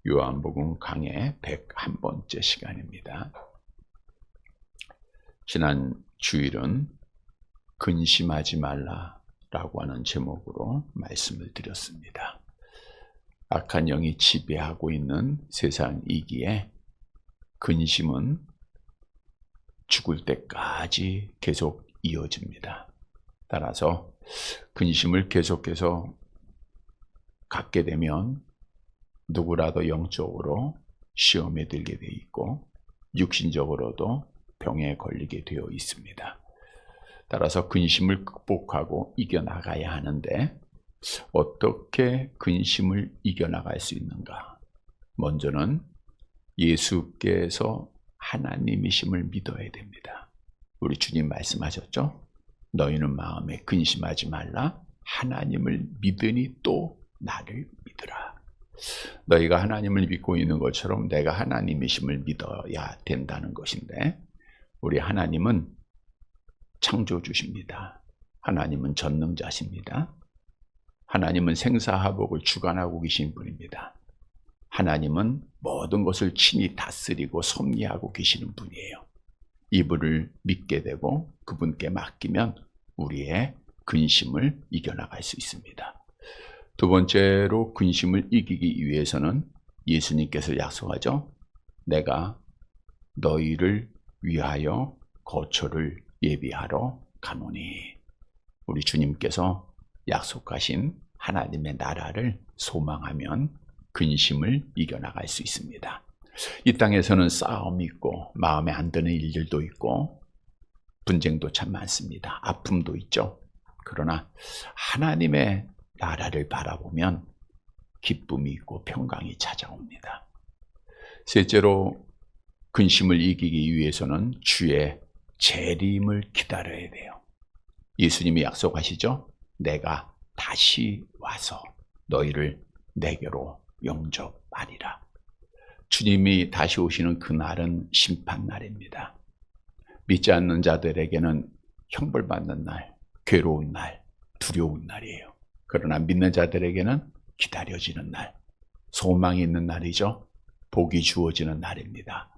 요한복음 강해 101번째 시간입니다. 지난 주일은 근심하지 말라라고 하는 제목으로 말씀을 드렸습니다. 악한 영이 지배하고 있는 세상이기에 근심은 죽을 때까지 계속 이어집니다. 따라서 근심을 계속해서 갖게 되면 누구라도 영적으로 시험에 들게 되어 있고 육신적으로도 병에 걸리게 되어 있습니다. 따라서 근심을 극복하고 이겨나가야 하는데 어떻게 근심을 이겨나갈 수 있는가? 먼저는 예수께서 하나님이심을 믿어야 됩니다. 우리 주님 말씀하셨죠? 너희는 마음에 근심하지 말라. 하나님을 믿으니 또 나를 믿으라. 너희가 하나님을 믿고 있는 것처럼 내가 하나님이심을 믿어야 된다는 것인데, 우리 하나님은 창조주십니다. 하나님은 전능자십니다. 하나님은 생사화복을 주관하고 계신 분입니다. 하나님은 모든 것을 친히 다스리고 섭리하고 계시는 분이에요. 이분을 믿게 되고 그분께 맡기면 우리의 근심을 이겨나갈 수 있습니다. 두 번째로 근심을 이기기 위해서는 예수님께서 약속하죠. 내가 너희를 위하여 거처를 예비하러 가노니. 우리 주님께서 약속하신 하나님의 나라를 소망하면 근심을 이겨나갈 수 있습니다. 이 땅에서는 싸움이 있고 마음에 안 드는 일들도 있고 분쟁도 참 많습니다. 아픔도 있죠. 그러나 하나님의 나라를 바라보면 기쁨이 있고 평강이 찾아옵니다. 셋째로 근심을 이기기 위해서는 주의 재림을 기다려야 돼요. 예수님이 약속하시죠? 내가 다시 와서 너희를 내게로 영접하리라. 주님이 다시 오시는 그날은 심판날입니다. 믿지 않는 자들에게는 형벌받는 날, 괴로운 날, 두려운 날이에요. 그러나 믿는 자들에게는 기다려지는 날, 소망이 있는 날이죠. 복이 주어지는 날입니다.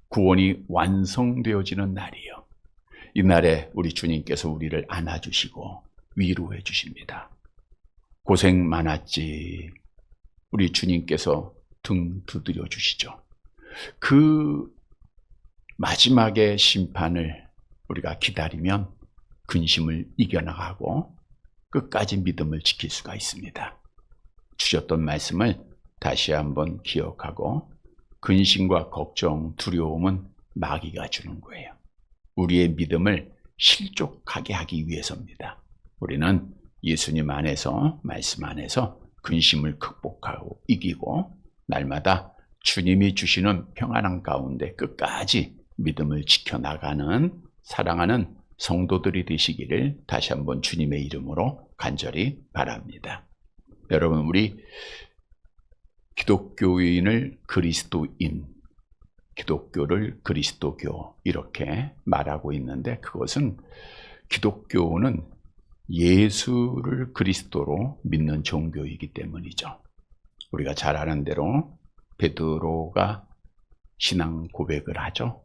구원이 완성되어지는 날이에요. 이 날에 우리 주님께서 우리를 안아주시고 위로해 주십니다. 고생 많았지. 우리 주님께서 등 두드려 주시죠. 그 마지막의 심판을 우리가 기다리면 근심을 이겨나가고 끝까지 믿음을 지킬 수가 있습니다. 주셨던 말씀을 다시 한번 기억하고, 근심과 걱정, 두려움은 마귀가 주는 거예요. 우리의 믿음을 실족하게 하기 위해서입니다. 우리는 예수님 안에서, 말씀 안에서 근심을 극복하고 이기고 날마다 주님이 주시는 평안한 가운데 끝까지 믿음을 지켜나가는 사랑하는 성도들이 되시기를 다시 한번 주님의 이름으로 간절히 바랍니다. 여러분, 우리 기독교인을 그리스도인, 기독교를 그리스도교 이렇게 말하고 있는데, 그것은 기독교는 예수를 그리스도로 믿는 종교이기 때문이죠. 우리가 잘 아는 대로 베드로가 신앙 고백을 하죠.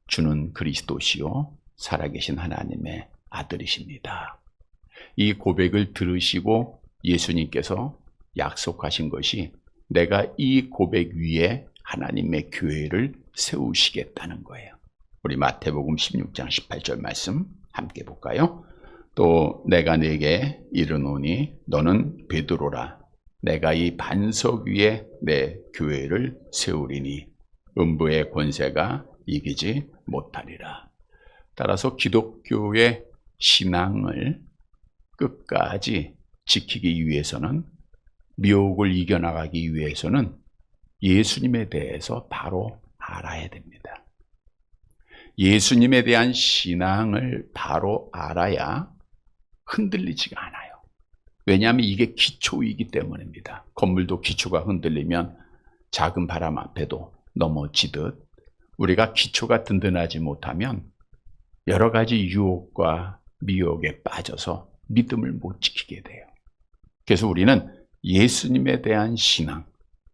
주는 그리스도시요 살아계신 하나님의 아들이십니다. 이 고백을 들으시고 예수님께서 약속하신 것이 내가 이 고백 위에 하나님의 교회를 세우시겠다는 거예요. 우리 마태복음 16장 18절 말씀 함께 볼까요? 또 내가 네게 이르노니 너는 베드로라. 내가 이 반석 위에 내 교회를 세우리니 음부의 권세가 이기지 못하리라. 따라서 기독교의 신앙을 끝까지 지키기 위해서는, 미혹을 이겨나가기 위해서는 예수님에 대해서 바로 알아야 됩니다. 예수님에 대한 신앙을 바로 알아야 흔들리지가 않아요. 왜냐하면 이게 기초이기 때문입니다. 건물도 기초가 흔들리면 작은 바람 앞에도 넘어지듯 우리가 기초가 든든하지 못하면 여러 가지 유혹과 미혹에 빠져서 믿음을 못 지키게 돼요. 그래서 우리는 예수님에 대한 신앙,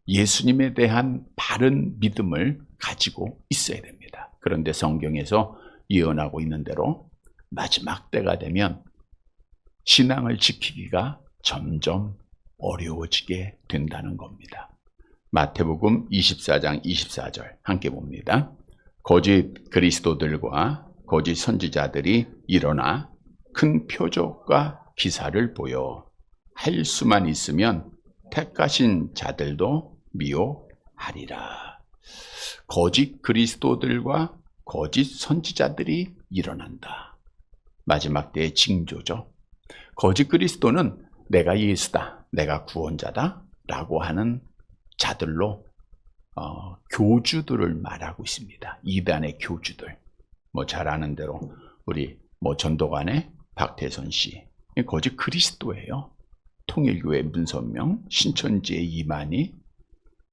예수님에 대한 바른 믿음을 가지고 있어야 됩니다. 그런데 성경에서 예언하고 있는 대로 마지막 때가 되면 신앙을 지키기가 점점 어려워지게 된다는 겁니다. 마태복음 24장 24절 함께 봅니다. 거짓 그리스도들과 거짓 선지자들이 일어나 큰 표적과 기사를 보여 할 수만 있으면 택하신 자들도 미워하리라. 거짓 그리스도들과 거짓 선지자들이 일어난다. 마지막 때의 징조죠. 거짓 그리스도는 내가 예수다, 내가 구원자다 라고 하는 자들로 교주들을 말하고 있습니다. 이단의 교주들. 잘 아는 대로 우리 전도관의 박태선 씨, 거짓 그리스도예요. 통일교회 문선명, 신천지의 이만희,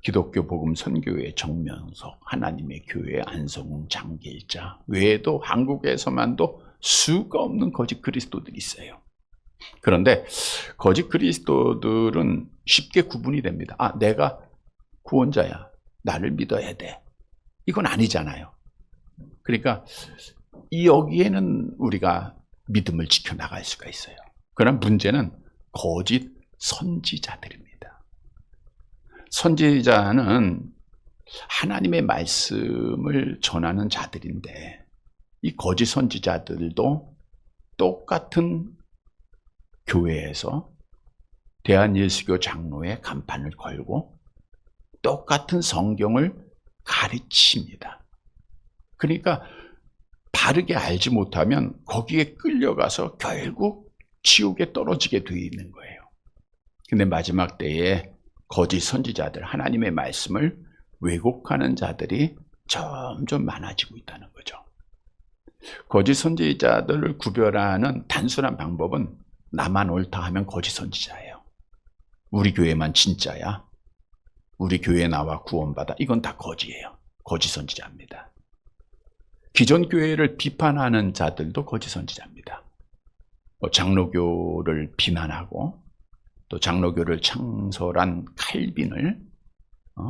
기독교 복음 선교회 정명석, 하나님의 교회 안성웅 장길자 외에도 한국에서만도 수가 없는 거짓 그리스도들이 있어요. 그런데 거짓 그리스도들은 쉽게 구분이 됩니다. 내가 구원자야, 나를 믿어야 돼. 이건 아니잖아요. 그러니까 여기에는 우리가 믿음을 지켜나갈 수가 있어요. 그러나 문제는 거짓 선지자들입니다. 선지자는 하나님의 말씀을 전하는 자들인데 이 거짓 선지자들도 똑같은 교회에서 대한예수교 장로의 간판을 걸고 똑같은 성경을 가르칩니다. 그러니까 바르게 알지 못하면 거기에 끌려가서 결국 지옥에 떨어지게 되어 있는 거예요. 근데 마지막 때에 거짓 선지자들, 하나님의 말씀을 왜곡하는 자들이 점점 많아지고 있다는 거죠. 거짓 선지자들을 구별하는 단순한 방법은 나만 옳다 하면 거짓 선지자예요. 우리 교회만 진짜야. 우리 교회 나와 구원받아. 이건 다 거짓이에요. 거짓 선지자입니다. 기존 교회를 비판하는 자들도 거짓 선지자입니다. 장로교를 비난하고 또 장로교를 창설한 칼빈을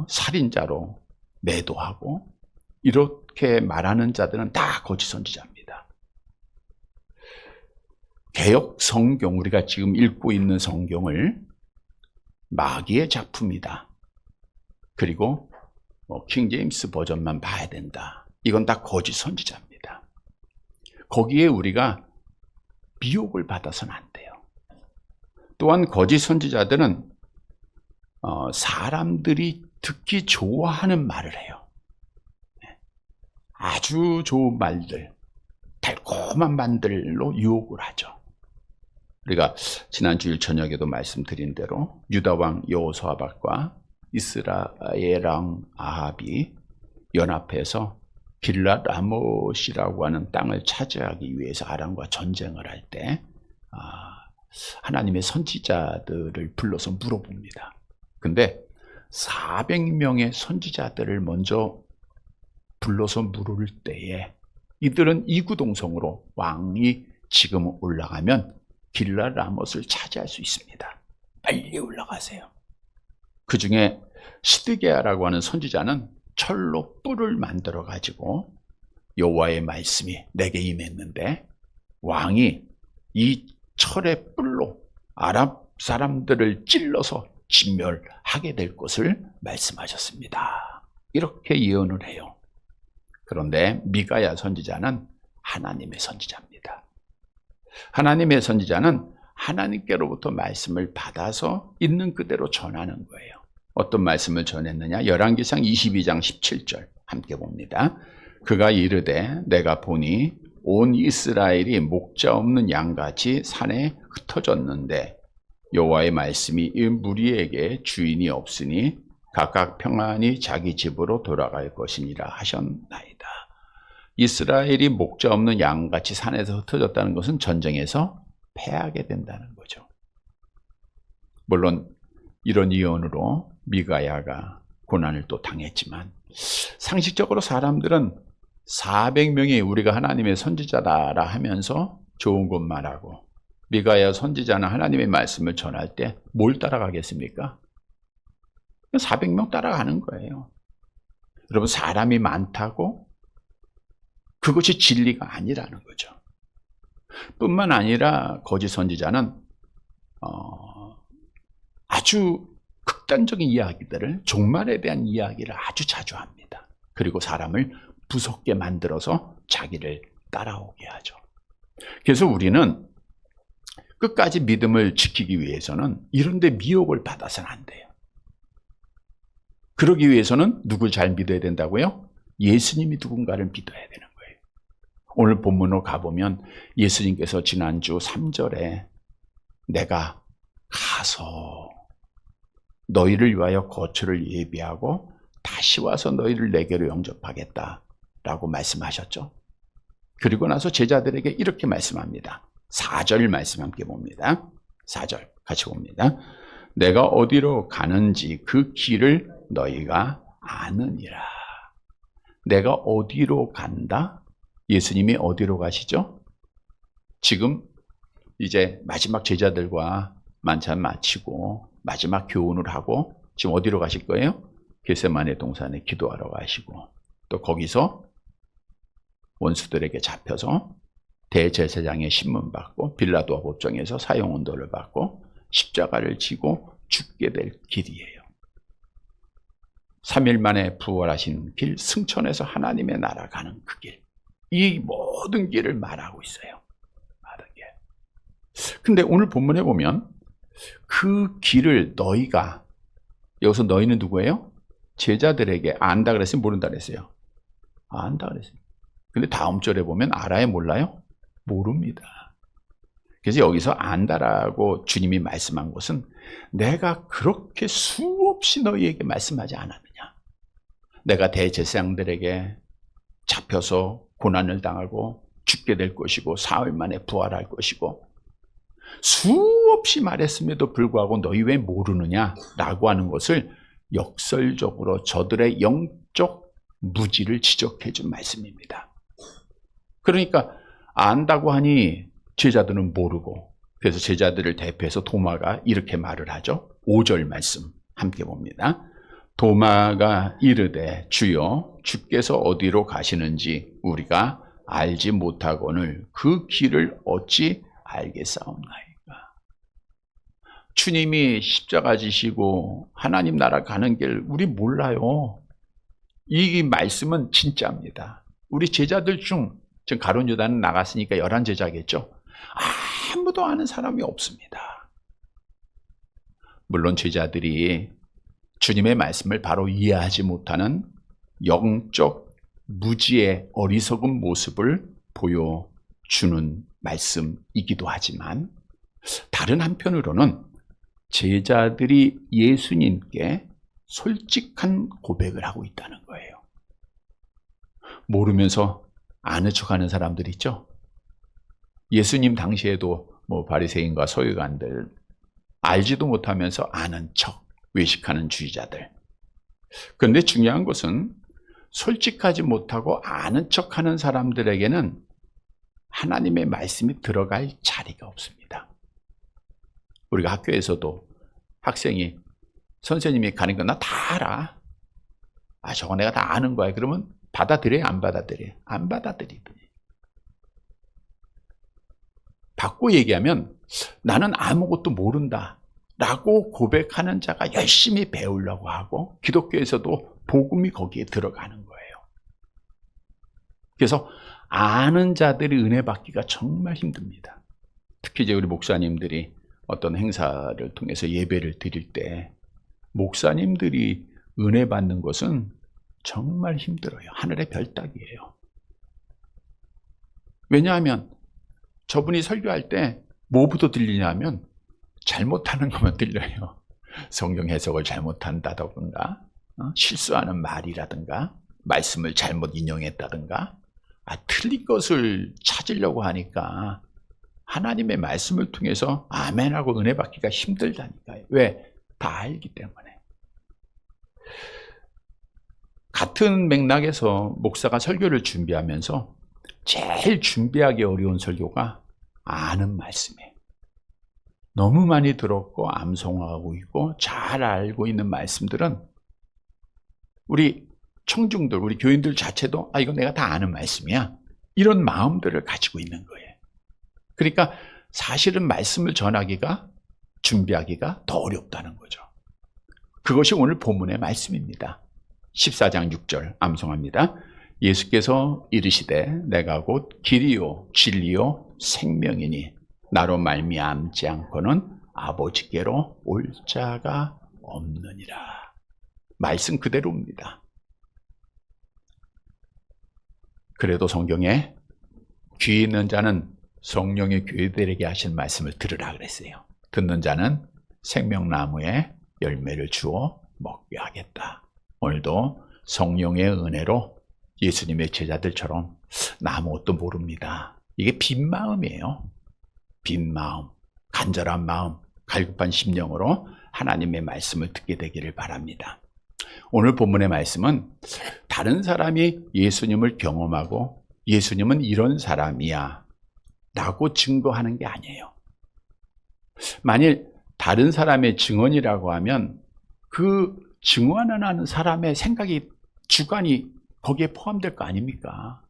살인자로 매도하고 이렇게 말하는 자들은 다 거짓 선지자입니다. 개역 성경, 우리가 지금 읽고 있는 성경을 마귀의 작품이다. 그리고 킹 제임스 버전만 봐야 된다. 이건 다 거짓 선지자입니다. 거기에 우리가 미혹을 받아서는 안 돼요. 또한 거짓 선지자들은 사람들이 듣기 좋아하는 말을 해요. 아주 좋은 말들, 달콤한 말들로 유혹을 하죠. 우리가 지난 주일 저녁에도 말씀드린 대로 유다 왕 여호사밧과 이스라엘 왕 아합이 연합해서 길랏 라못이라고 하는 땅을 차지하기 위해서 아람과 전쟁을 할 때 하나님의 선지자들을 불러서 물어봅니다. 근데 400명의 선지자들을 먼저 불러서 물을 때에 이들은 이구동성으로 왕이 지금 올라가면 길랏 라못을 차지할 수 있습니다. 빨리 올라가세요. 그 중에 시드게야라고 하는 선지자는 철로 뿔을 만들어 가지고 여호와의 말씀이 내게 임했는데 왕이 이 철의 뿔로 아랍 사람들을 찔러서 진멸하게 될 것을 말씀하셨습니다. 이렇게 예언을 해요. 그런데 미가야 선지자는 하나님의 선지자입니다. 하나님의 선지자는 하나님께로부터 말씀을 받아서 있는 그대로 전하는 거예요. 어떤 말씀을 전했느냐? 열왕기상 22장 17절 함께 봅니다. 그가 이르되 내가 보니 온 이스라엘이 목자 없는 양같이 산에 흩어졌는데 여호와의 말씀이 이 무리에게 주인이 없으니 각각 평안히 자기 집으로 돌아갈 것이니라 하셨나이다. 이스라엘이 목자 없는 양같이 산에서 흩어졌다는 것은 전쟁에서 패하게 된다는 거죠. 물론 이런 예언으로 미가야가 고난을 또 당했지만 상식적으로 사람들은 400명이 우리가 하나님의 선지자다라 하면서 좋은 것 말하고 미가야 선지자는 하나님의 말씀을 전할 때 뭘 따라가겠습니까? 400명 따라가는 거예요. 여러분, 사람이 많다고 그것이 진리가 아니라는 거죠. 뿐만 아니라 거짓 선지자는 아주 극단적인 이야기들을, 종말에 대한 이야기를 아주 자주 합니다. 그리고 사람을 무섭게 만들어서 자기를 따라오게 하죠. 그래서 우리는 끝까지 믿음을 지키기 위해서는 이런 데 미혹을 받아서는 안 돼요. 그러기 위해서는 누굴 잘 믿어야 된다고요? 예수님이 누군가를 믿어야 되는 거예요. 오늘 본문으로 가보면 예수님께서 지난주 3절에 내가 가서 너희를 위하여 거처를 예비하고 다시 와서 너희를 내게로 영접하겠다라고 말씀하셨죠. 그리고 나서 제자들에게 이렇게 말씀합니다. 4절 말씀 함께 봅니다. 4절 같이 봅니다. 내가 어디로 가는지 그 길을 너희가 아느니라. 내가 어디로 간다? 예수님이 어디로 가시죠? 지금 이제 마지막 제자들과 만찬 마치고 마지막 교훈을 하고 지금 어디로 가실 거예요? 겟세마네 동산에 기도하러 가시고, 또 거기서 원수들에게 잡혀서 대제사장의 신문받고 빌라도 법정에서 사형언도를 받고 십자가를 지고 죽게 될 길이에요. 3일 만에 부활하신 길, 승천해서 하나님의 나라 가는 그 길, 이 모든 길을 말하고 있어요. 모든 길. 근데 오늘 본문에 보면 그 길을 너희가, 여기서 너희는 누구예요? 제자들에게 안다 그랬어요? 모른다 그랬어요? 안다 그랬어요. 근데 다음 절에 보면 알아요? 몰라요? 모릅니다. 그래서 여기서 안다라고 주님이 말씀한 것은 내가 그렇게 수없이 너희에게 말씀하지 않았느냐. 내가 대제사장들에게 잡혀서 고난을 당하고 죽게 될 것이고 4일 만에 부활할 것이고 수없이 말했음에도 불구하고 너희 왜 모르느냐라고 하는 것을 역설적으로 저들의 영적 무지를 지적해 준 말씀입니다. 그러니까 안다고 하니 제자들은 모르고, 그래서 제자들을 대표해서 도마가 이렇게 말을 하죠. 5절 말씀 함께 봅니다. 도마가 이르되 주여 주께서 어디로 가시는지 우리가 알지 못하거늘 그 길을 어찌 알겠사옵나이까. 주님이 십자가 지시고 하나님 나라 가는 길 우리 몰라요. 이 말씀은 진짜입니다. 우리 제자들 중 지금 가룟 유다는 나갔으니까 11제자겠죠. 아무도 아는 사람이 없습니다. 물론 제자들이 주님의 말씀을 바로 이해하지 못하는 영적 무지의 어리석은 모습을 보여주는 말씀이기도 하지만, 다른 한편으로는 제자들이 예수님께 솔직한 고백을 하고 있다는 거예요. 모르면서 아는 척하는 사람들 있죠. 예수님 당시에도 바리새인과 서기관들, 알지도 못하면서 아는 척, 외식하는 주의자들. 그런데 중요한 것은 솔직하지 못하고 아는 척하는 사람들에게는 하나님의 말씀이 들어갈 자리가 없습니다. 우리가 학교에서도 학생이 선생님이 가는 거 나 다 알아. 저거 내가 다 아는 거야. 그러면 받아들여요? 안 받아들여요? 안 받아들이더니. 바꿔 얘기하면 나는 아무것도 모른다 라고 고백하는 자가 열심히 배우려고 하고, 기독교에서도 복음이 거기에 들어가는 거예요. 그래서 아는 자들이 은혜 받기가 정말 힘듭니다. 특히 이제 우리 목사님들이 어떤 행사를 통해서 예배를 드릴 때 목사님들이 은혜 받는 것은 정말 힘들어요. 하늘의 별 따기예요. 왜냐하면 저분이 설교할 때 뭐부터 들리냐면 잘못하는 것만 들려요. 성경 해석을 잘못한다든가, 실수하는 말이라든가, 말씀을 잘못 인용했다든가, 틀린 것을 찾으려고 하니까 하나님의 말씀을 통해서 아멘하고 은혜 받기가 힘들다니까요. 왜? 다 알기 때문에. 같은 맥락에서 목사가 설교를 준비하면서 제일 준비하기 어려운 설교가 아는 말씀이에요. 너무 많이 들었고 암송하고 있고 잘 알고 있는 말씀들은 우리 청중들, 우리 교인들 자체도 이거 내가 다 아는 말씀이야. 이런 마음들을 가지고 있는 거예요. 그러니까 사실은 말씀을 전하기가, 준비하기가 더 어렵다는 거죠. 그것이 오늘 본문의 말씀입니다. 14장 6절 암송합니다. 예수께서 이르시되 내가 곧 길이요 진리요 생명이니 나로 말미암지 않고는 아버지께로 올 자가 없느니라. 말씀 그대로입니다. 그래도 성경에 귀 있는 자는 성령의 교회들에게 하신 말씀을 들으라 그랬어요. 듣는 자는 생명나무에 열매를 주어 먹게 하겠다. 오늘도 성령의 은혜로 예수님의 제자들처럼 나 아무것도 모릅니다. 이게 빈 마음이에요. 빈 마음, 간절한 마음, 갈급한 심령으로 하나님의 말씀을 듣게 되기를 바랍니다. 오늘 본문의 말씀은 다른 사람이 예수님을 경험하고 예수님은 이런 사람이야 라고 증거하는 게 아니에요. 만일 다른 사람의 증언이라고 하면 그 증언하는 사람의 생각이, 주관이 거기에 포함될 거 아닙니까?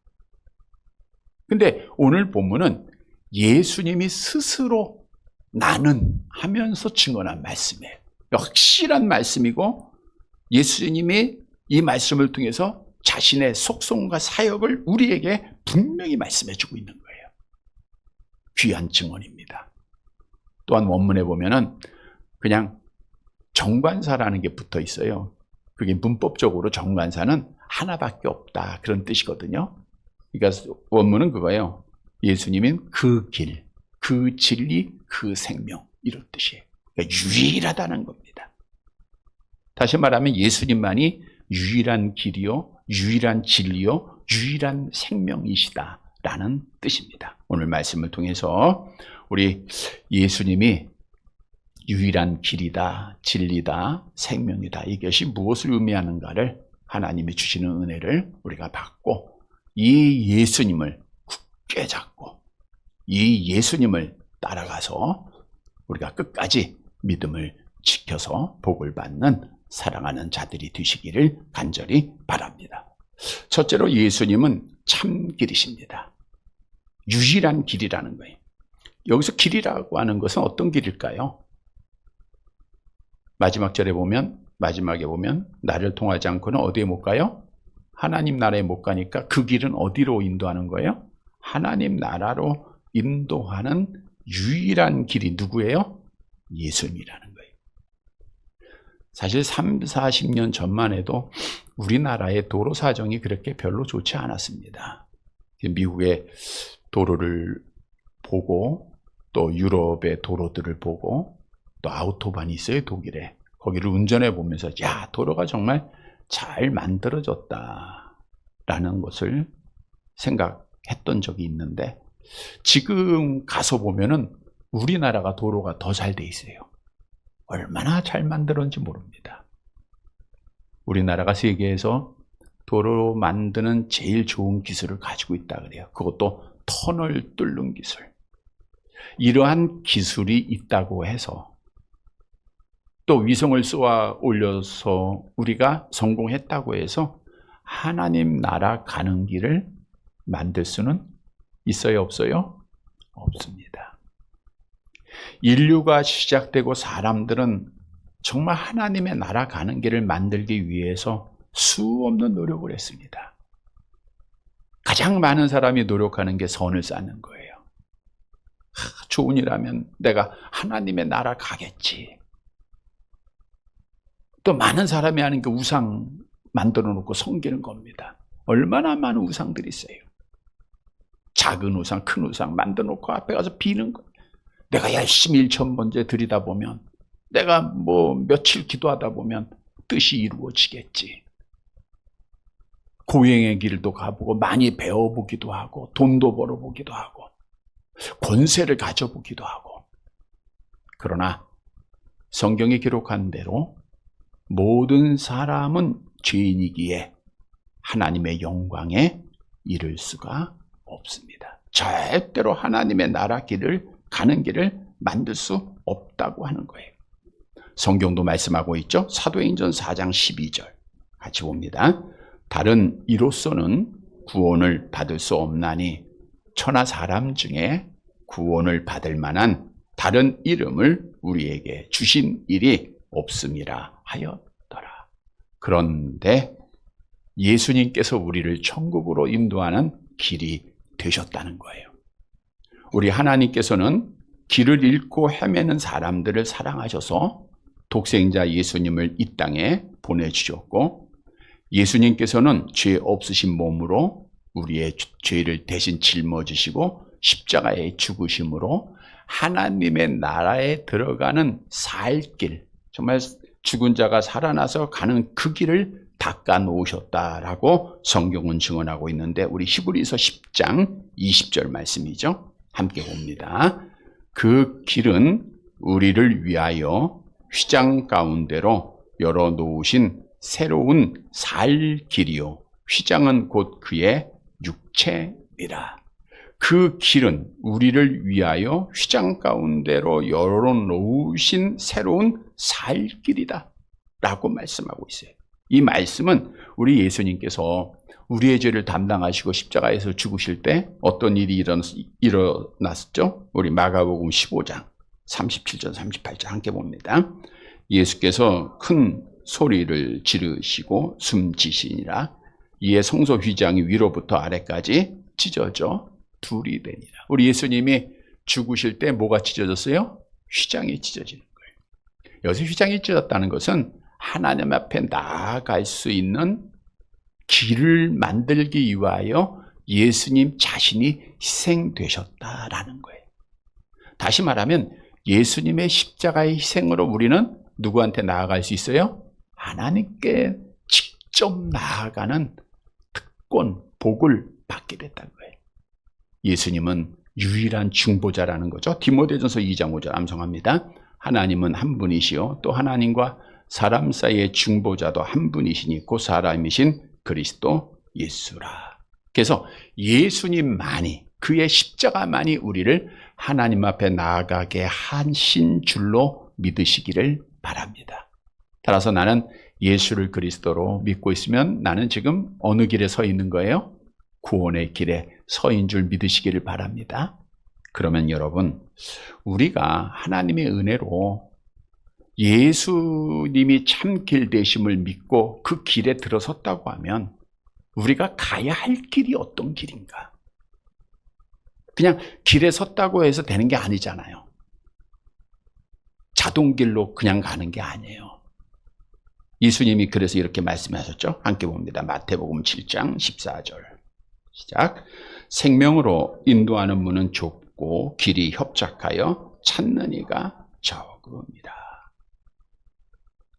근데 오늘 본문은 예수님이 스스로 나는 하면서 증언한 말씀이에요. 확실한 말씀이고 예수님이 이 말씀을 통해서 자신의 속성과 사역을 우리에게 분명히 말씀해 주고 있는 거예요. 귀한 증언입니다. 또한 원문에 보면은 그냥 정관사라는 게 붙어 있어요. 그게 문법적으로 정관사는 하나밖에 없다 그런 뜻이거든요. 그러니까 원문은 그거예요. 예수님은 그 길, 그 진리, 그 생명 이런 뜻이에요. 그러니까 유일하다는 겁니다. 다시 말하면 예수님만이 유일한 길이요, 유일한 진리요, 유일한 생명이시다라는 뜻입니다. 오늘 말씀을 통해서 우리 예수님이 유일한 길이다, 진리다, 생명이다. 이것이 무엇을 의미하는가를 하나님이 주시는 은혜를 우리가 받고 이 예수님을 굳게 잡고 이 예수님을 따라가서 우리가 끝까지 믿음을 지켜서 복을 받는 사랑하는 자들이 되시기를 간절히 바랍니다. 첫째로 예수님은 참 길이십니다. 유일한 길이라는 거예요. 여기서 길이라고 하는 것은 어떤 길일까요? 마지막에 보면 나를 통하지 않고는 어디에 못 가요? 하나님 나라에 못 가니까 그 길은 어디로 인도하는 거예요? 하나님 나라로 인도하는 유일한 길이 누구예요? 예수님이라는 거예요. 사실 30-40년 전만 해도 우리나라의 도로 사정이 그렇게 별로 좋지 않았습니다. 미국의 도로를 보고 또 유럽의 도로들을 보고 또 아우토반이 있어요, 독일에. 거기를 운전해 보면서 야, 도로가 정말 잘 만들어졌다라는 것을 생각했던 적이 있는데 지금 가서 보면은 우리나라가 도로가 더 잘 돼 있어요. 얼마나 잘 만들었는지 모릅니다. 우리나라가 세계에서 도로 만드는 제일 좋은 기술을 가지고 있다 그래요. 그것도 터널 뚫는 기술. 이러한 기술이 있다고 해서 또 위성을 쏘아 올려서 우리가 성공했다고 해서 하나님 나라 가는 길을 만들 수는 있어요, 없어요? 없습니다. 인류가 시작되고 사람들은 정말 하나님의 나라 가는 길을 만들기 위해서 수없는 노력을 했습니다. 가장 많은 사람이 노력하는 게 선을 쌓는 거예요. 좋은 일하면 내가 하나님의 나라 가겠지. 또 많은 사람이 하는 게 우상 만들어 놓고 섬기는 겁니다. 얼마나 많은 우상들이 있어요. 작은 우상, 큰 우상 만들어 놓고 앞에 가서 비는 거예요. 내가 열심히 일천번제 드리다 보면 내가 며칠 기도하다 보면 뜻이 이루어지겠지. 고행의 길도 가보고 많이 배워보기도 하고 돈도 벌어보기도 하고 권세를 가져보기도 하고. 그러나 성경이 기록한 대로 모든 사람은 죄인이기에 하나님의 영광에 이를 수가 없습니다. 절대로 하나님의 나라 길을 가는 길을 만들 수 없다고 하는 거예요. 성경도 말씀하고 있죠. 사도행전 4장 12절 같이 봅니다. 다른 이로서는 구원을 받을 수 없나니 천하 사람 중에 구원을 받을 만한 다른 이름을 우리에게 주신 일이 없음이라 하였더라. 그런데 예수님께서 우리를 천국으로 인도하는 길이 되셨다는 거예요. 우리 하나님께서는 길을 잃고 헤매는 사람들을 사랑하셔서 독생자 예수님을 이 땅에 보내주셨고, 예수님께서는 죄 없으신 몸으로 우리의 죄를 대신 짊어지시고 십자가에 죽으심으로 하나님의 나라에 들어가는 살 길, 정말 죽은 자가 살아나서 가는 그 길을 닦아 놓으셨다라고 성경은 증언하고 있는데, 우리 히브리서 10장 20절 말씀이죠. 함께 봅니다. 그 길은 우리를 위하여 휘장 가운데로 열어놓으신 새로운 살 길이요, 휘장은 곧 그의 육체니라. 그 길은 우리를 위하여 휘장 가운데로 열어놓으신 새로운 살 길이다 라고 말씀하고 있어요. 이 말씀은 우리 예수님께서 우리의 죄를 담당하시고 십자가에서 죽으실 때 어떤 일이 일어났었죠? 우리 마가복음 15장 37절 38절 함께 봅니다. 예수께서 큰 소리를 지르시고 숨지시니라. 이에 성소 휘장이 위로부터 아래까지 찢어져 둘이 되니라. 우리 예수님이 죽으실 때 뭐가 찢어졌어요? 휘장이 찢어지는 거예요. 여기서 휘장이 찢어졌다는 것은 하나님 앞에 나아갈 수 있는 길을 만들기 위하여 예수님 자신이 희생되셨다라는 거예요. 다시 말하면 예수님의 십자가의 희생으로 우리는 누구한테 나아갈 수 있어요? 하나님께 직접 나아가는 특권, 복을 받게 됐다는 거예요. 예수님은 유일한 중보자라는 거죠. 디모데전서 2장 5절 암송합니다. 하나님은 한 분이시요 또 하나님과 사람 사이의 중보자도 한 분이시니 그 사람이신 그리스도 예수라. 그래서 예수님만이, 그의 십자가만이 우리를 하나님 앞에 나아가게 하신 줄로 믿으시기를 바랍니다. 따라서 나는 예수를 그리스도로 믿고 있으면 나는 지금 어느 길에 서 있는 거예요? 구원의 길에 서인 줄 믿으시기를 바랍니다. 그러면 여러분, 우리가 하나님의 은혜로 예수님이 참 길 되심을 믿고 그 길에 들어섰다고 하면 우리가 가야 할 길이 어떤 길인가? 그냥 길에 섰다고 해서 되는 게 아니잖아요. 자동길로 그냥 가는 게 아니에요. 예수님이 그래서 이렇게 말씀하셨죠. 함께 봅니다. 마태복음 7장 14절 시작. 생명으로 인도하는 문은 좁고 길이 협착하여 찾는 이가 적으니라.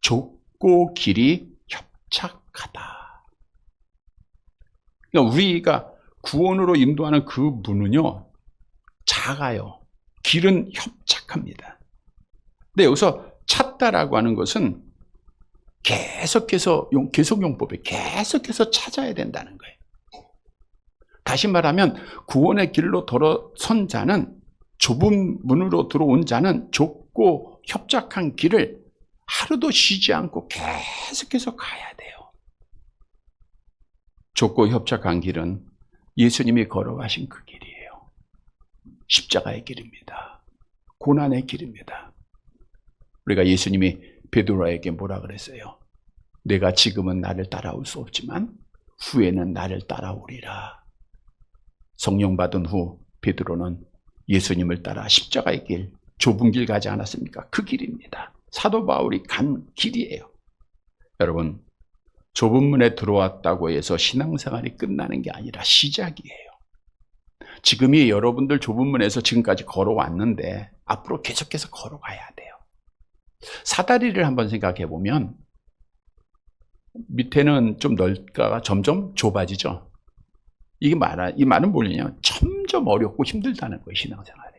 좁고 길이 협착하다. 그러니까 우리가 구원으로 인도하는 그 문은요, 작아요. 길은 협착합니다. 근데 여기서 찾다라고 하는 것은 계속용법에 계속해서 찾아야 된다는 거예요. 다시 말하면 구원의 길로 들어선 자는, 좁은 문으로 들어온 자는 좁고 협착한 길을 하루도 쉬지 않고 계속해서 가야 돼요. 좁고 협착한 길은 예수님이 걸어가신 그 길이에요. 십자가의 길입니다. 고난의 길입니다. 우리가 예수님이 베드로에게 뭐라 그랬어요? 내가 지금은 나를 따라올 수 없지만 후에는 나를 따라오리라. 성령 받은 후 베드로는 예수님을 따라 십자가의 길, 좁은 길 가지 않았습니까? 그 길입니다. 사도 바울이 간 길이에요. 여러분, 좁은 문에 들어왔다고 해서 신앙생활이 끝나는 게 아니라 시작이에요. 지금이 여러분들 좁은 문에서 지금까지 걸어왔는데 앞으로 계속해서 걸어가야 돼요. 사다리를 한번 생각해 보면 밑에는 좀 넓다가 점점 좁아지죠. 이 말은 뭐냐면 점점 어렵고 힘들다는 거예요, 신앙생활이.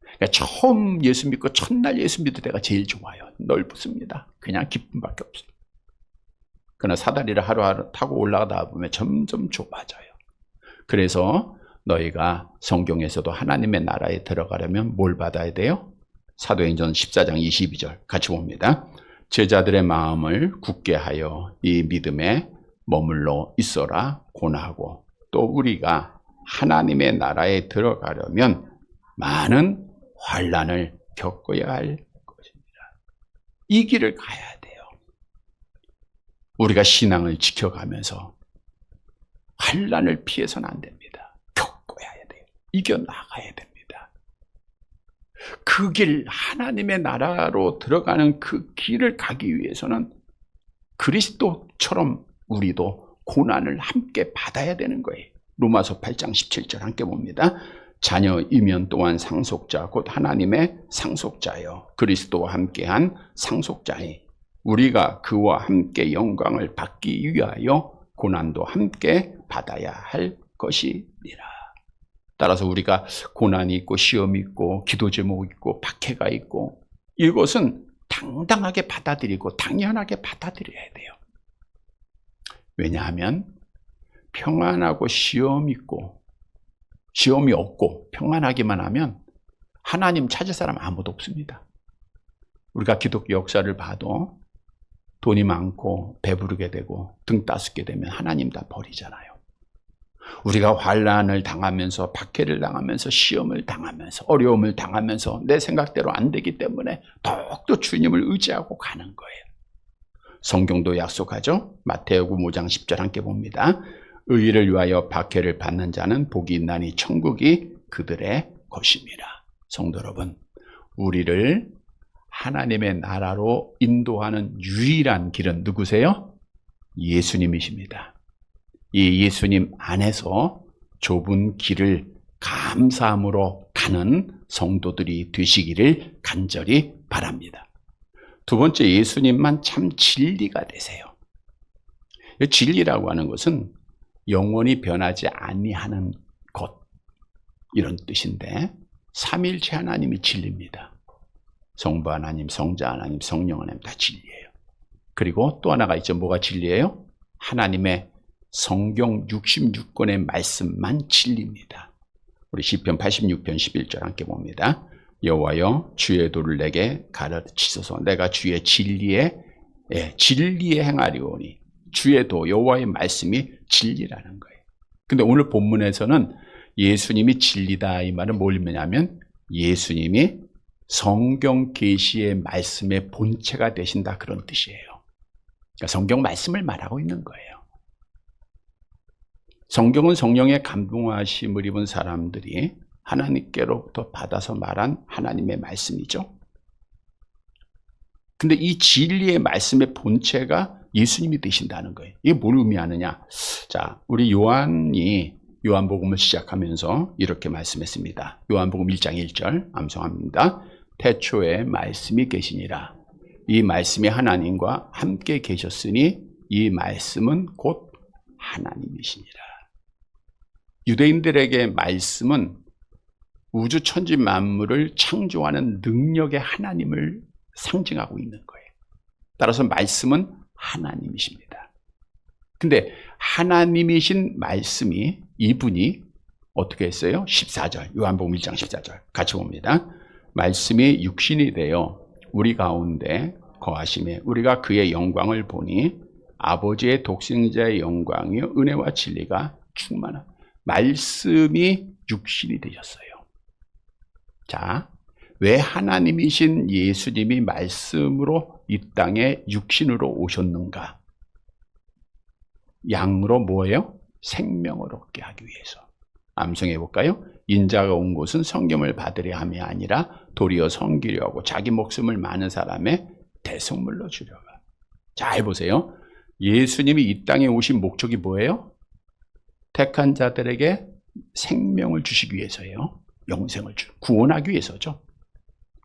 그러니까 처음 예수 믿고 첫날 예수 믿을 때가 제일 좋아요. 넓습니다. 그냥 기쁨밖에 없어요. 그러나 사다리를 하루하루 타고 올라가다 보면 점점 좁아져요. 그래서 너희가 성경에서도 하나님의 나라에 들어가려면 뭘 받아야 돼요? 사도행전 14장 22절 같이 봅니다. 제자들의 마음을 굳게 하여 이 믿음에 머물러 있어라 고나하고 또 우리가 하나님의 나라에 들어가려면 많은 환난을 겪어야 할 것입니다. 이 길을 가야 돼요. 우리가 신앙을 지켜가면서 환난을 피해서는 안 됩니다. 겪어야 돼요. 이겨나가야 됩니다. 그 길, 하나님의 나라로 들어가는 그 길을 가기 위해서는 그리스도처럼 우리도 고난을 함께 받아야 되는 거예요. 로마서 8장 17절 함께 봅니다. 자녀이면 또한 상속자 곧 하나님의 상속자여 그리스도와 함께한 상속자니 우리가 그와 함께 영광을 받기 위하여 고난도 함께 받아야 할 것이니라. 따라서 우리가 고난이 있고 시험이 있고 기도 제목이 있고 박해가 있고 이것은 당당하게 받아들이고 당연하게 받아들여야 돼요. 왜냐하면 평안하고 시험이 있고 시험이 없고 평안하기만 하면 하나님 찾을 사람 아무도 없습니다. 우리가 기독교 역사를 봐도 돈이 많고 배부르게 되고 등 따숩게 되면 하나님 다 버리잖아요. 우리가 환난을 당하면서 박해를 당하면서 시험을 당하면서 어려움을 당하면서 내 생각대로 안 되기 때문에 더욱더 주님을 의지하고 가는 거예요. 성경도 약속하죠. 마태복음 5장 10절 함께 봅니다. 의를 위하여 박해를 받는 자는 복이 있나니 천국이 그들의 것입니다. 성도 여러분, 우리를 하나님의 나라로 인도하는 유일한 길은 누구세요? 예수님이십니다. 이 예수님 안에서 좁은 길을 감사함으로 가는 성도들이 되시기를 간절히 바랍니다. 두 번째, 예수님만 참 진리가 되세요. 진리라고 하는 것은 영원히 변하지 아니하는 것 이런 뜻인데 삼일체 하나님이 진리입니다. 성부 하나님, 성자 하나님, 성령 하나님 다 진리예요. 그리고 또 하나가 있죠. 뭐가 진리예요? 하나님의 성경 66권의 말씀만 진리입니다. 우리 시편 86편 11절 함께 봅니다. 여호와여 주의 도를 내게 가르치소서. 내가 주의 진리에 행하리오니. 주의 도 여호와의 말씀이 진리라는 거예요. 근데 오늘 본문에서는 예수님이 진리다 이 말은 뭘 의미냐면 예수님이 성경 계시의 말씀의 본체가 되신다 그런 뜻이에요. 그러니까 성경 말씀을 말하고 있는 거예요. 성경은 성령의 감동하심을 입은 사람들이 하나님께로부터 받아서 말한 하나님의 말씀이죠. 근데 이 진리의 말씀의 본체가 예수님이 되신다는 거예요. 이게 뭘 의미하느냐? 자, 우리 요한이 요한복음을 시작하면서 이렇게 말씀했습니다. 요한복음 1장 1절 암송합니다. 태초에 말씀이 계시니라. 이 말씀이 하나님과 함께 계셨으니 이 말씀은 곧 하나님이시니라. 유대인들에게 말씀은 우주 천지 만물을 창조하는 능력의 하나님을 상징하고 있는 거예요. 따라서 말씀은 하나님이십니다. 근데 하나님이신 말씀이 이분이 어떻게 했어요? 14절 요한복음 1장 14절 같이 봅니다. 말씀이 육신이 되어 우리 가운데 거하심에 우리가 그의 영광을 보니 아버지의 독생자의 영광이요 은혜와 진리가 충만한 말씀이 육신이 되셨어요. 자, 왜 하나님이신 예수님이 말씀으로 이 땅에 육신으로 오셨는가? 양으로 뭐예요? 생명을 얻게 하기 위해서. 암송해 볼까요? 인자가 온 곳은 성경을 받으려 함이 아니라 도리어 섬기려 하고 자기 목숨을 많은 사람의 대속물로 주려고. 잘 보세요. 예수님이 이 땅에 오신 목적이 뭐예요? 택한 자들에게 생명을 주시기 위해서예요. 영생을 구원하기 위해서죠.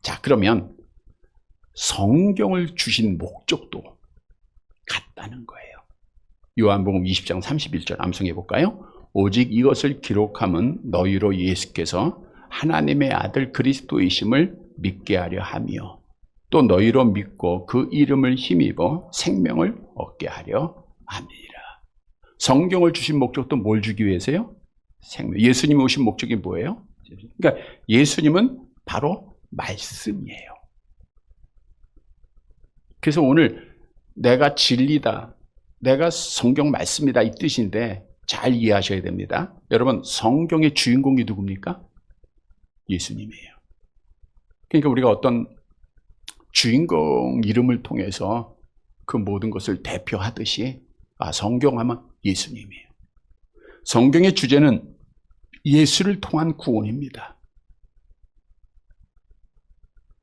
자, 그러면 성경을 주신 목적도 같다는 거예요. 요한복음 20장 31절 암송해 볼까요? 오직 이것을 기록함은 너희로 예수께서 하나님의 아들 그리스도이심을 믿게 하려 하며 또 너희로 믿고 그 이름을 힘입어 생명을 얻게 하려 함이니라. 성경을 주신 목적도 뭘 주기 위해서요? 생명. 예수님이 오신 목적이 뭐예요? 그러니까 예수님은 바로 말씀이에요. 그래서 오늘 내가 진리다, 내가 성경 말씀이다 이 뜻인데 잘 이해하셔야 됩니다. 여러분, 성경의 주인공이 누굽니까? 예수님이에요. 그러니까 우리가 어떤 주인공 이름을 통해서 그 모든 것을 대표하듯이 성경하면 예수님이에요. 성경의 주제는 예수를 통한 구원입니다.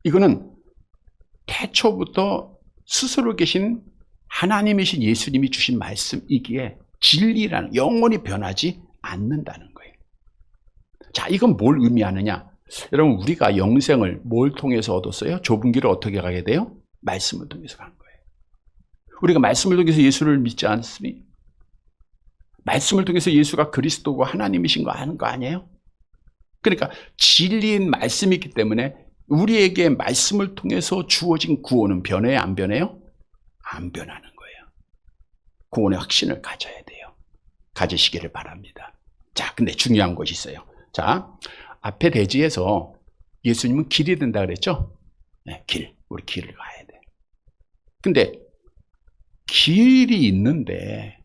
이거는 태초부터 스스로 계신 하나님이신 예수님이 주신 말씀이기에 진리라는, 영원히 변하지 않는다는 거예요. 자, 이건 뭘 의미하느냐? 여러분, 우리가 영생을 뭘 통해서 얻었어요? 좁은 길을 어떻게 가게 돼요? 말씀을 통해서 간 거예요. 우리가 말씀을 통해서 예수를 믿지 않습니까? 말씀을 통해서 예수가 그리스도고 하나님이신 거 아는 거 아니에요? 그러니까 진리인 말씀이 있기 때문에 우리에게 말씀을 통해서 주어진 구원은 변해요? 안 변해요? 안 변하는 거예요. 구원의 확신을 가져야 돼요. 가지시기를 바랍니다. 자, 근데 중요한 것이 있어요. 자, 앞에 대지에서 예수님은 길이 된다 그랬죠? 네, 길. 우리 길을 가야 돼. 근데 길이 있는데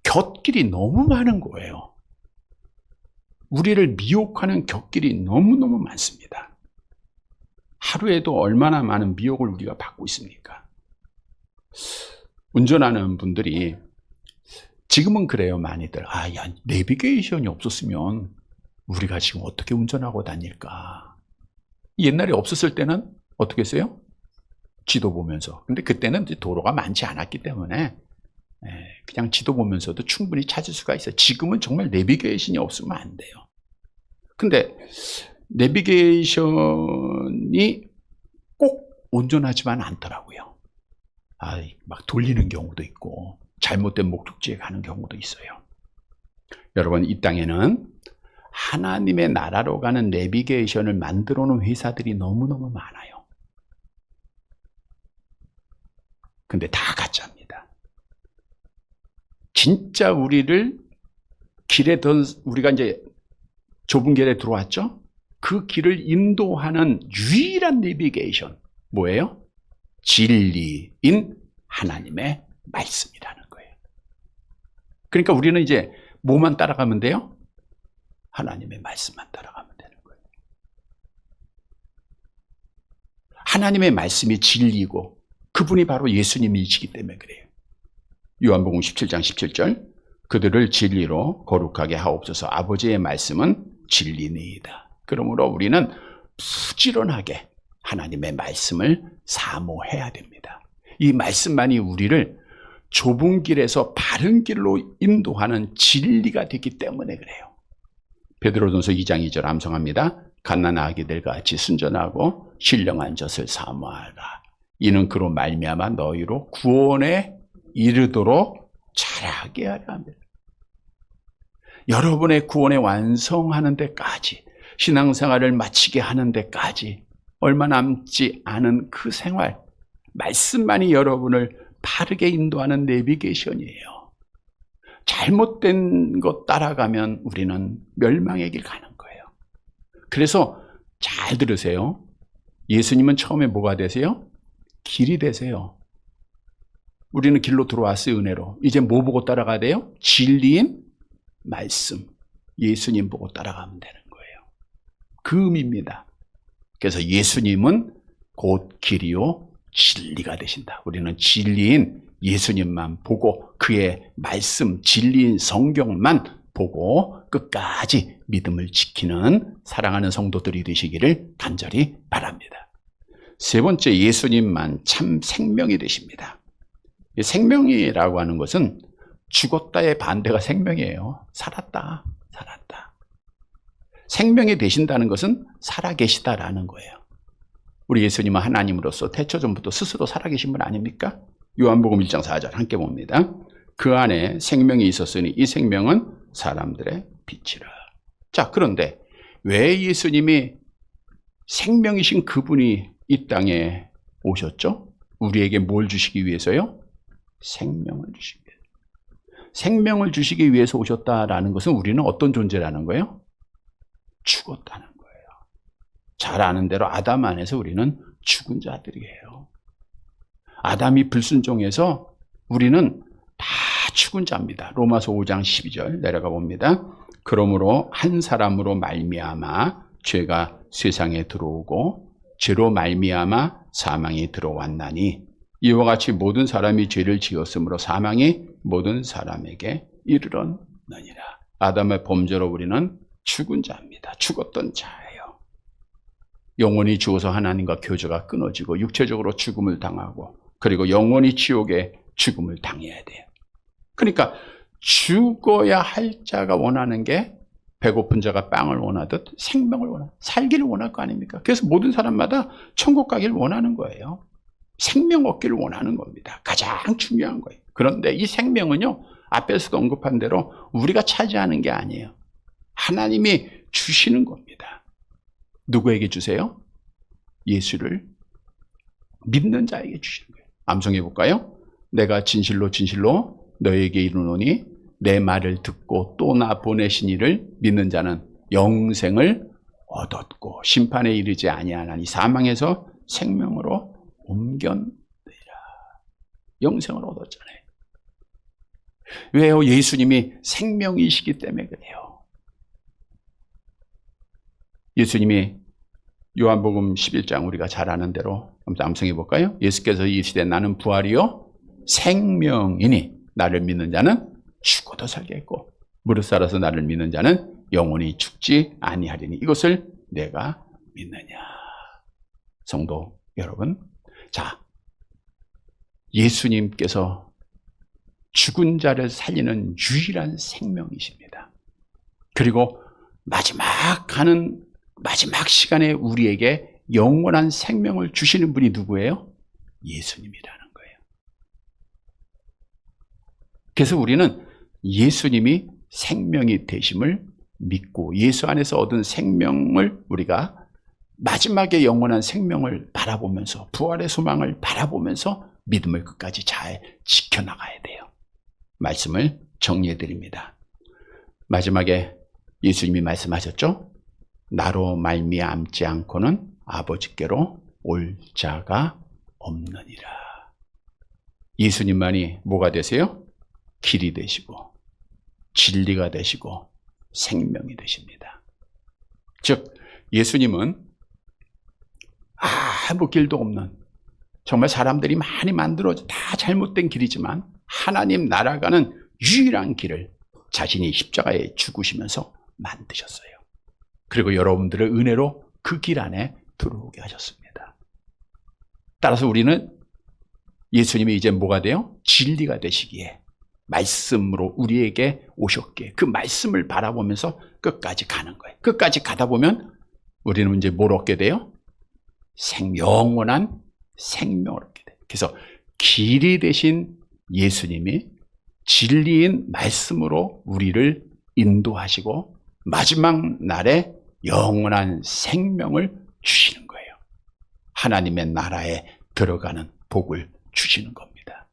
곁길이 너무 많은 거예요. 우리를 미혹하는 곁길이 너무너무 많습니다. 하루에도 얼마나 많은 미혹을 우리가 받고 있습니까? 운전하는 분들이 지금은 그래요, 많이들. 야, 내비게이션이 없었으면 우리가 지금 어떻게 운전하고 다닐까? 옛날에 없었을 때는 어떻게 했어요? 지도 보면서. 근데 그때는 도로가 많지 않았기 때문에 그냥 지도 보면서도 충분히 찾을 수가 있어요. 지금은 정말 내비게이션이 없으면 안 돼요. 근데 내비게이션이 꼭 온전하지만 않더라고요. 막 돌리는 경우도 있고 잘못된 목적지에 가는 경우도 있어요. 여러분, 이 땅에는 하나님의 나라로 가는 내비게이션을 만들어 놓은 회사들이 너무너무 많아요. 근데 다 가짜입니다. 진짜 우리를 우리가 이제 좁은 길에 들어왔죠? 그 길을 인도하는 유일한 내비게이션, 뭐예요? 진리인 하나님의 말씀이라는 거예요. 그러니까 우리는 이제 뭐만 따라가면 돼요? 하나님의 말씀만 따라가면 되는 거예요. 하나님의 말씀이 진리고 그분이 바로 예수님이시기 때문에 그래요. 요한복음 17장 17절, 그들을 진리로 거룩하게 하옵소서. 아버지의 말씀은 진리니이다. 그러므로 우리는 부지런하게 하나님의 말씀을 사모해야 됩니다. 이 말씀만이 우리를 좁은 길에서 바른 길로 인도하는 진리가 되기 때문에 그래요. 베드로전서 2장 2절 암송합니다. 갓난아기 아기들 같이 순전하고 신령한 젖을 사모하라. 이는 그로 말미암아 너희로 구원에 이르도록 자라게 하려 합니다. 여러분의 구원에 완성하는 데까지, 신앙생활을 마치게 하는 데까지 얼마 남지 않은 그 생활, 말씀만이 여러분을 바르게 인도하는 내비게이션이에요. 잘못된 것 따라가면 우리는 멸망의 길 가는 거예요. 그래서 잘 들으세요. 예수님은 처음에 뭐가 되세요? 길이 되세요. 우리는 길로 들어왔어요, 은혜로. 이제 뭐 보고 따라가야 돼요? 진리인 말씀, 예수님 보고 따라가면 되는 거예요. 그 의미입니다. 그래서 예수님은 곧 길이요 진리가 되신다. 우리는 진리인 예수님만 보고 그의 말씀, 진리인 성경만 보고 끝까지 믿음을 지키는 사랑하는 성도들이 되시기를 간절히 바랍니다. 세 번째, 예수님만 참 생명이 되십니다. 생명이라고 하는 것은 죽었다의 반대가 생명이에요. 살았다. 생명이 되신다는 것은 살아계시다라는 거예요. 우리 예수님은 하나님으로서 태초전부터 스스로 살아계신 분 아닙니까? 요한복음 1장 4절 함께 봅니다. 그 안에 생명이 있었으니 이 생명은 사람들의 빛이라. 자, 그런데 왜 예수님이 생명이신 그분이 이 땅에 오셨죠? 우리에게 뭘 주시기 위해서요? 생명을 주시기 위해서. 생명을 주시기 위해서 오셨다라는 것은 우리는 어떤 존재라는 거예요? 죽었다는 거예요. 잘 아는 대로 아담 안에서 우리는 죽은 자들이에요. 아담이 불순종해서 우리는 다 죽은 자입니다. 로마서 5장 12절 내려가 봅니다. 그러므로 한 사람으로 말미암아 죄가 세상에 들어오고 죄로 말미암아 사망이 들어왔나니 이와 같이 모든 사람이 죄를 지었으므로 사망이 모든 사람에게 이르렀느니라. 아담의 범죄로 우리는 죽은 자입니다. 죽었던 자예요. 영원히 죽어서 하나님과 교제가 끊어지고 육체적으로 죽음을 당하고 그리고 영원히 지옥에 죽음을 당해야 돼요. 그러니까 죽어야 할 자가 원하는 게 배고픈 자가 빵을 원하듯 생명을 살기를 원할 거 아닙니까? 그래서 모든 사람마다 천국 가기를 원하는 거예요. 생명 얻기를 원하는 겁니다. 가장 중요한 거예요. 그런데 이 생명은요, 앞에서도 언급한 대로 우리가 차지하는 게 아니에요. 하나님이 주시는 겁니다. 누구에게 주세요? 예수를 믿는 자에게 주시는 거예요. 암송해 볼까요? 내가 진실로 진실로 너에게 이르노니 내 말을 듣고 또 나 보내신 이를 믿는 자는 영생을 얻었고 심판에 이르지 아니하나니 사망에서 생명으로 옮겼느니라. 영생을 얻었잖아요. 왜요? 예수님이 생명이시기 때문에 그래요. 예수님이 요한복음 11장 우리가 잘 아는 대로 한번 암송해 볼까요? 예수께서 이 시대 나는 부활이요 생명이니 나를 믿는 자는 죽어도 살겠고 무릇 살아서 나를 믿는 자는 영원히 죽지 아니하리니 이것을 내가 믿느냐. 성도 여러분, 자, 예수님께서 죽은 자를 살리는 유일한 생명이십니다. 그리고 마지막 시간에 우리에게 영원한 생명을 주시는 분이 누구예요? 예수님이라는 거예요. 그래서 우리는 예수님이 생명이 되심을 믿고 예수 안에서 얻은 생명을 우리가 마지막에 영원한 생명을 바라보면서 부활의 소망을 바라보면서 믿음을 끝까지 잘 지켜나가야 돼요. 말씀을 정리해 드립니다. 마지막에 예수님이 말씀하셨죠? 나로 말미암지 않고는 아버지께로 올 자가 없느니라. 예수님만이 뭐가 되세요? 길이 되시고 진리가 되시고 생명이 되십니다. 즉 예수님은 아무 길도 없는 정말 사람들이 많이 만들어져 다 잘못된 길이지만 하나님 날아가는 유일한 길을 자신이 십자가에 죽으시면서 만드셨어요. 그리고 여러분들의 은혜로 그 길 안에 들어오게 하셨습니다. 따라서 우리는 예수님이 이제 뭐가 돼요? 진리가 되시기에 말씀으로 우리에게 오셨기에 그 말씀을 바라보면서 끝까지 가는 거예요. 끝까지 가다 보면 우리는 이제 뭘 얻게 돼요? 영원한 생명을 얻게 돼요. 그래서 길이 되신 예수님이 진리인 말씀으로 우리를 인도하시고 마지막 날에 영원한 생명을 주시는 거예요. 하나님의 나라에 들어가는 복을 주시는 겁니다.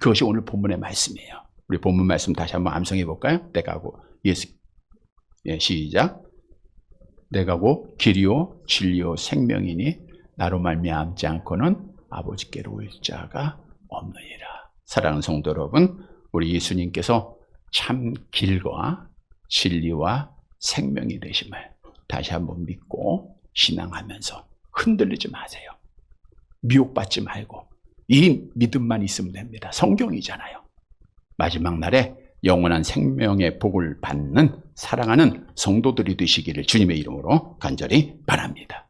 그것이 오늘 본문의 말씀이에요. 우리 본문 말씀 다시 한번 암송해 볼까요? 내가 고 시작. 내가 고 길이요 진리요 생명이니 나로 말미암지 않고는 아버지께로 올 자가 없느니라. 사랑하는 성도 여러분, 우리 예수님께서 참 길과 진리와 생명이 되심을 다시 한번 믿고 신앙하면서 흔들리지 마세요. 미혹받지 말고 이 믿음만 있으면 됩니다. 성경이잖아요. 마지막 날에 영원한 생명의 복을 받는 사랑하는 성도들이 되시기를 주님의 이름으로 간절히 바랍니다.